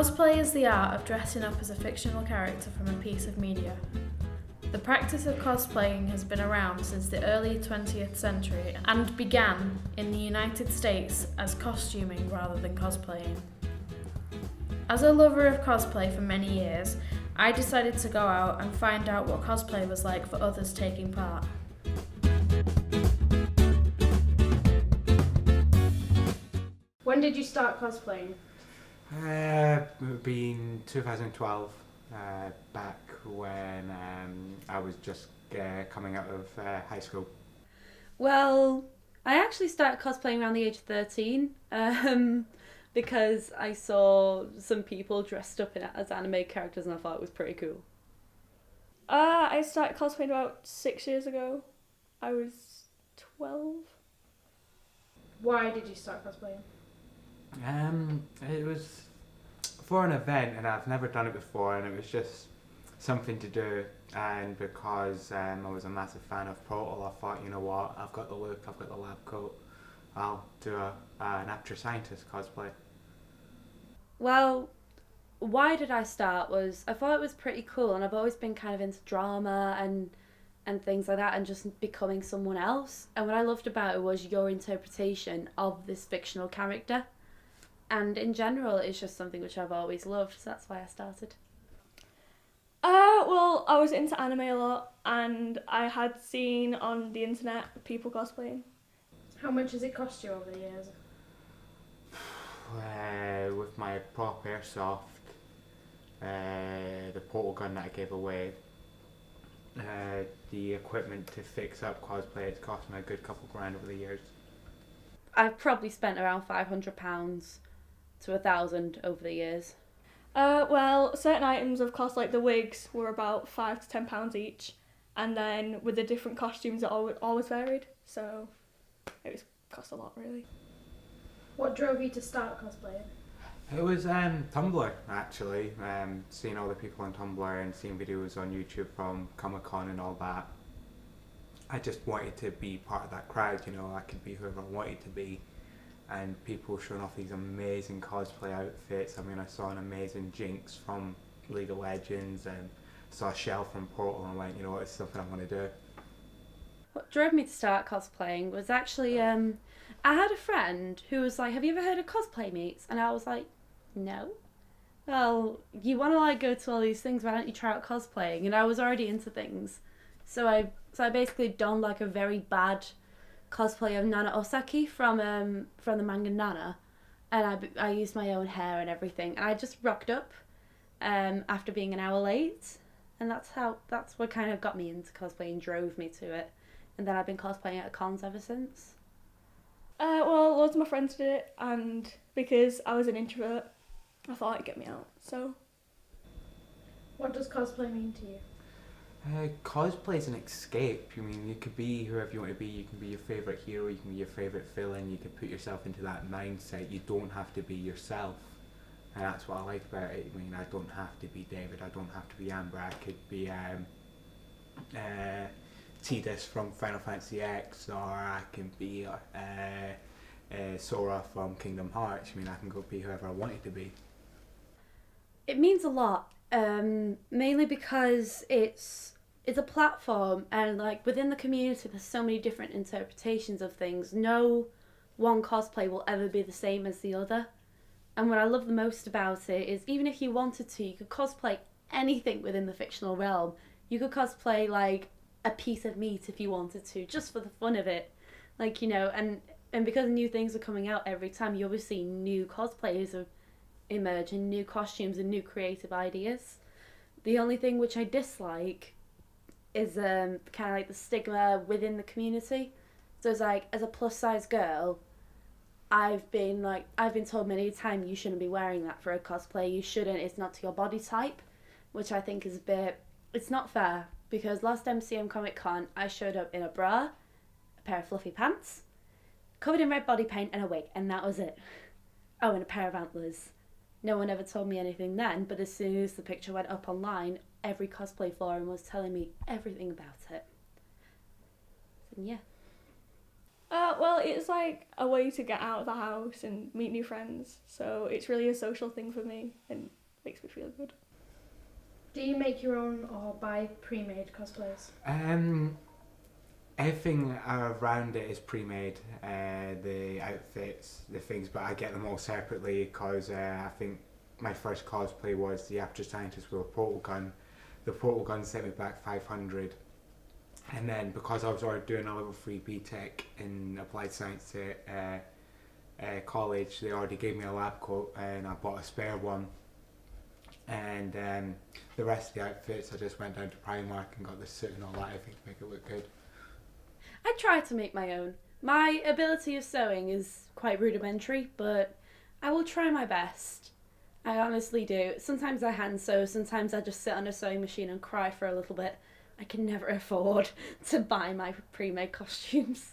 Cosplay is the art of dressing up as a fictional character from a piece of media. The practice of cosplaying has been around since the early 20th century and began in the United States as costuming rather than cosplaying. As a lover of cosplay for many years, I decided to go out and find out what cosplay was like for others taking part. When did you start cosplaying? It would be in 2012, back when I was just coming out of high school. Well, I actually started cosplaying around the age of 13 because I saw some people dressed up as anime characters and I thought it was pretty cool. I started cosplaying about 6 years ago. I was 12. Why did you start cosplaying? It was for an event and I've never done it before, and it was just something to do, and because I was a massive fan of Portal, I thought, you know what, I've got the look, I've got the lab coat, I'll do an actor scientist cosplay. Well, why did I start was I thought it was pretty cool, and I've always been kind of into drama and things like that and just becoming someone else, and what I loved about it was your interpretation of this fictional character. And in general, it's just something which I've always loved, so that's why I started. Well, I was into anime a lot, and I had seen on the internet people cosplaying. How much has it cost you over the years? With my prop airsoft, the portal gun that I gave away, the equipment to fix up cosplay, it's cost me a good couple grand over the years. I've probably spent around £500 to £1,000 over the years. Well, certain items of cost, like the wigs, were about £5 to £10 each, and then with the different costumes, it always varied, so it was cost a lot, really. What drove you to start cosplaying? It was Tumblr, actually. Seeing all the people on Tumblr and seeing videos on YouTube from Comic-Con and all that. I just wanted to be part of that crowd, you know, I could be whoever I wanted to be. And people showing off these amazing cosplay outfits. I mean, I saw an amazing Jinx from League of Legends and saw a Shell from Portal, and I went, you know what, it's something I want to do. What drove me to start cosplaying was actually, I had a friend who was like, have you ever heard of cosplay meets? And I was like, no. Well, you want to like go to all these things, why don't you try out cosplaying? And I was already into things. So I basically donned like a very bad cosplay of Nana Osaki from the manga Nana, and I used my own hair and everything, and I just rocked up after being an hour late, and that's what kind of got me into cosplay and drove me to it, and then I've been cosplaying at cons ever since. Well, loads of my friends did it, and because I was an introvert, I thought it'd get me out, so. What does cosplay mean to you? Cosplay is an escape. I mean, you could be whoever you want to be. You can be your favourite hero, you can be your favourite villain, you can put yourself into that mindset. You don't have to be yourself. And that's what I like about it. I mean, I don't have to be David, I don't have to be Amber. I could be Tidus from Final Fantasy X, or I can be Sora from Kingdom Hearts. I mean, I can go be whoever I wanted to be. It means a lot. Mainly because it's a platform, and like within the community there's so many different interpretations of things. No one cosplay will ever be the same as the other, and what I love the most about it is even if you wanted to, you could cosplay anything within the fictional realm. You could cosplay like a piece of meat if you wanted to, just for the fun of it, like, you know, and because new things are coming out every time, you always see new cosplayers emerge in new costumes and new creative ideas. The only thing which I dislike is kind of like the stigma within the community. So it's like, as a plus size girl, I've been told many times you shouldn't be wearing that for a cosplay, you shouldn't, it's not to your body type, which I think is it's not fair, because last MCM Comic Con I showed up in a bra, a pair of fluffy pants, covered in red body paint and a wig, and that was it. Oh, and a pair of antlers. No one ever told me anything then, but as soon as the picture went up online, every cosplay forum was telling me everything about it. And yeah. Well, it's like a way to get out of the house and meet new friends. So it's really a social thing for me and makes me feel good. Do you make your own or buy pre-made cosplays? Everything around it is pre-made, the outfits, the things, but I get them all separately because I think my first cosplay was the After Scientist with a portal gun. The portal gun set me back 500, and then because I was already doing a level 3 BTEC in Applied Science at college, they already gave me a lab coat and I bought a spare one. And the rest of the outfits I just went down to Primark and got the suit and all that, I think, to make it look good. I try to make my own. My ability of sewing is quite rudimentary, but I will try my best. I honestly do. Sometimes I hand sew, sometimes I just sit on a sewing machine and cry for a little bit. I can never afford to buy my pre-made costumes.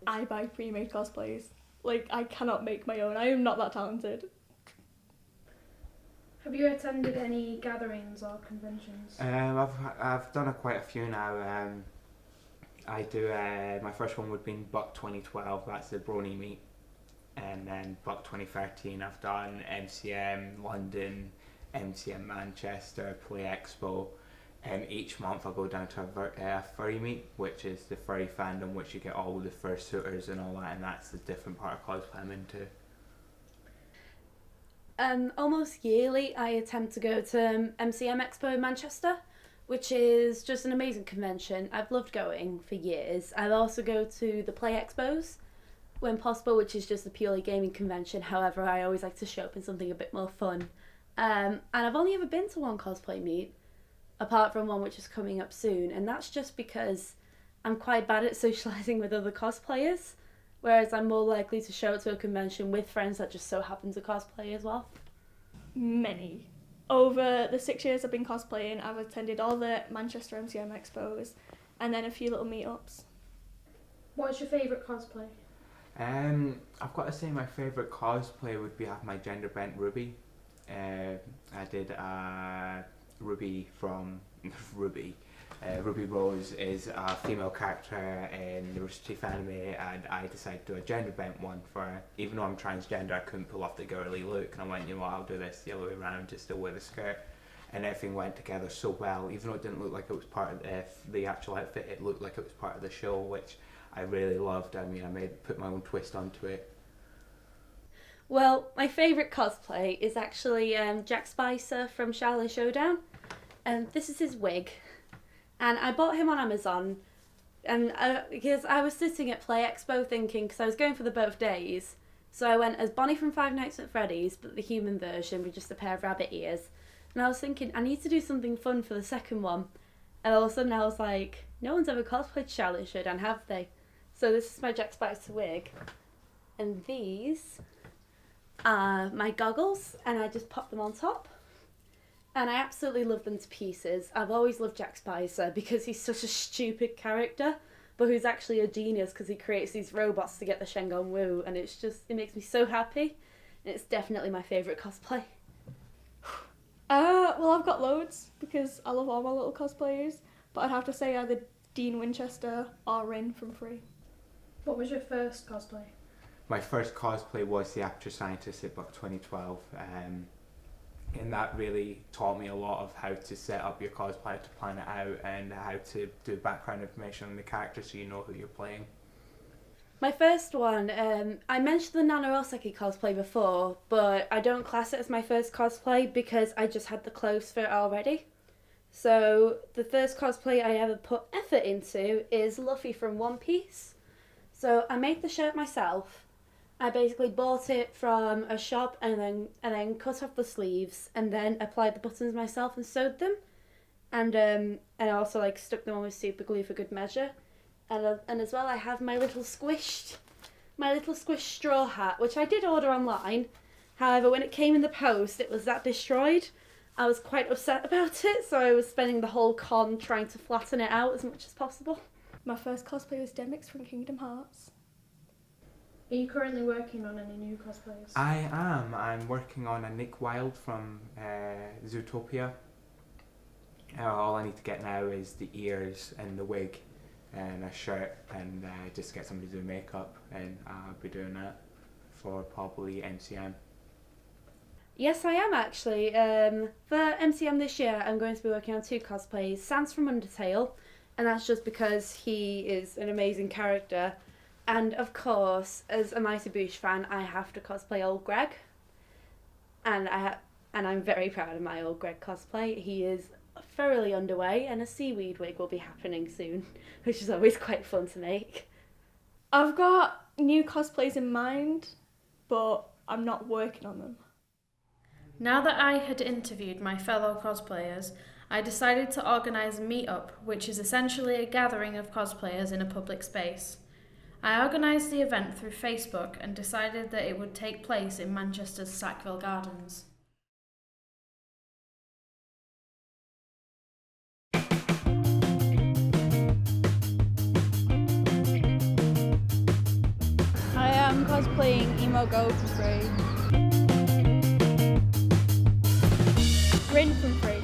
I buy pre-made cosplays. Like, I cannot make my own. I am not that talented. Have you attended any gatherings or conventions? I've done quite a few now. I do, my first one would be in Buck 2012, that's the Brony meet. And then Buck 2013 I've done MCM London, MCM Manchester, Play Expo. Each month I go down to a furry meet, which is the furry fandom, which you get all the fursuiters and all that, and that's the different part of cosplay I'm into. Almost yearly I attempt to go to MCM Expo in Manchester, which is just an amazing convention. I've loved going for years. I also go to the Play Expos when possible, which is just a purely gaming convention. However, I always like to show up in something a bit more fun. And I've only ever been to one cosplay meet, apart from one which is coming up soon, and that's just because I'm quite bad at socialising with other cosplayers, whereas I'm more likely to show up to a convention with friends that just so happen to cosplay as well. Many. Over the 6 years I've been cosplaying, I've attended all the Manchester MCM Expos and then a few little meetups. What's your favourite cosplay? I've got to say my favourite cosplay would be my gender bent Ruby. I did Ruby from Ruby. Ruby Rose is a female character in the Rooster Teeth anime, and I decided to do a gender bent one for her. Even though I'm transgender, I couldn't pull off the girly look, and I went, you know what, I'll do this the other way around, just still with a skirt. And everything went together so well, even though it didn't look like it was part of the actual outfit, it looked like it was part of the show, which I really loved. I mean, I put my own twist onto it. Well, my favourite cosplay is actually Jack Spicer from Charlotte Showdown, and this is his wig. And I bought him on Amazon, and because I was sitting at Play Expo thinking, because I was going for the both days, so I went as Bonnie from Five Nights at Freddy's, but the human version with just a pair of rabbit ears. And I was thinking, I need to do something fun for the second one. And all of a sudden I was like, no one's ever cosplayed Charlotte Showdown, have they? So this is my Jack Spicer wig. And these are my goggles, and I just pop them on top. And I absolutely love them to pieces. I've always loved Jack Spicer because he's such a stupid character, but who's actually a genius because he creates these robots to get the Shengon Wu, and it makes me so happy. And it's definitely my favourite cosplay. Well, I've got loads because I love all my little cosplayers, but I'd have to say either Dean Winchester or Rin from Free. What was your first cosplay? My first cosplay was the After Scientist at Buck 2012. And that really taught me a lot of how to set up your cosplay, how to plan it out, and how to do background information on the character so you know who you're playing. My first one, I mentioned the Nanoroseki cosplay before, but I don't class it as my first cosplay because I just had the clothes for it already. So the first cosplay I ever put effort into is Luffy from One Piece. So I made the shirt myself. I basically bought it from a shop and then cut off the sleeves and then applied the buttons myself and sewed them, and also like stuck them on with super glue for good measure, and as well I have my little squished straw hat, which I did order online. However, when it came in the post, it was that destroyed. I was quite upset about it, so I was spending the whole con trying to flatten it out as much as possible. My first cosplay was Debney from Kingdom Hearts. Are you currently working on any new cosplays? I am. I'm working on a Nick Wilde from Zootopia. All I need to get now is the ears and the wig, and a shirt, and just get somebody to do makeup, and I'll be doing that for probably MCM. Yes, I am actually. For MCM this year, I'm going to be working on 2 cosplays. Sans from Undertale, and that's just because he is an amazing character. And of course, as a Mighty Boosh fan, I have to cosplay old Greg. And I'm very proud of my old Greg cosplay. He is thoroughly underway, and a seaweed wig will be happening soon, which is always quite fun to make. I've got new cosplays in mind, but I'm not working on them. Now that I had interviewed my fellow cosplayers, I decided to organise a meetup, which is essentially a gathering of cosplayers in a public space. I organised the event through Facebook and decided that it would take place in Manchester's Sackville Gardens. I am cosplaying Emo Godfrey. Rin from Free.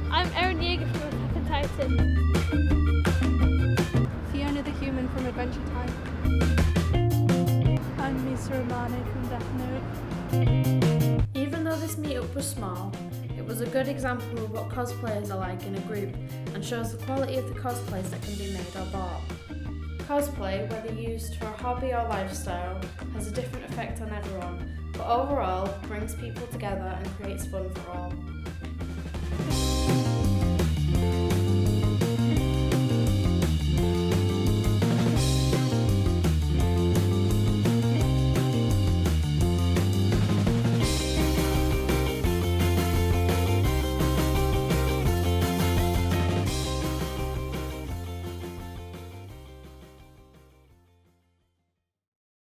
I'm Erin Yeager from Attack on Titan. Fiona the Human from Adventure Time. I'm Miss Romani from Death Note. Even though this meetup was small, it was a good example of what cosplayers are like in a group and shows the quality of the cosplays that can be made or bought. Cosplay, whether used for a hobby or lifestyle, has a different effect on everyone, but overall brings people together and creates fun for all.